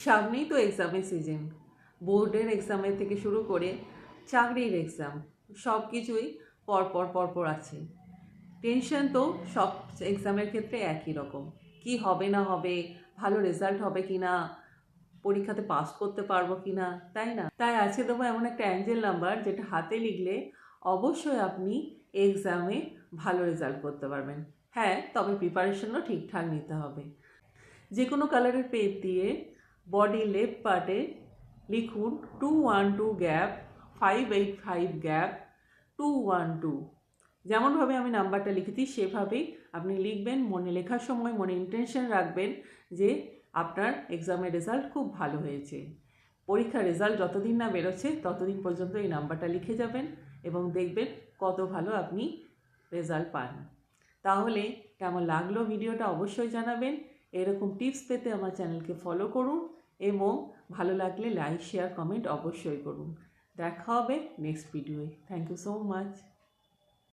সামনেই তো এক্সামের সিজন, বোর্ডের এক্সামের থেকে শুরু করে চাকরির এক্সাম সব কিছুই পরপর আছে। টেনশন তো সব এক্সামের ক্ষেত্রে একই রকম, কি হবে না হবে, ভালো রেজাল্ট হবে কি না, পরীক্ষাতে পাস করতে পারবো কি না, তাই না? তাই আছে দেবো এমন একটা অ্যাঞ্জেল নাম্বার যেটা হাতে লিখলে অবশ্যই আপনি এক্সামে ভালো রেজাল্ট করতে পারবেন। হ্যাঁ, তবে প্রিপারেশনও ঠিকঠাক নিতে হবে। যে কোনো কালারের পেজ দিয়ে বডি লেফট পার্টে লিখুন 212 গ্যাপ 585 গ্যাপ 212। যেমনভাবে আমি নাম্বারটা লিখেছি সেভাবেই আপনি লিখবেন। মনে লেখার সময় মনে ইন্টেনশন রাখবেন যে আপনার এক্সামের রেজাল্ট খুব ভালো হয়েছে। পরীক্ষার রেজাল্ট যতদিন না বেরোচ্ছে ততদিন পর্যন্ত এই নাম্বারটা লিখে যাবেন এবং দেখবেন কত ভালো আপনি রেজাল্ট পান। তাহলে কেমন লাগলো ভিডিওটা অবশ্যই জানাবেন। এরকম টিপস পেতে আমার চ্যানেলকে ফলো করুন এবং ভালো লাগলে লাইক শেয়ার কমেন্ট অবশ্যই করুন। দেখা হবে নেক্সট ভিডিওয়ে। Thank you so much.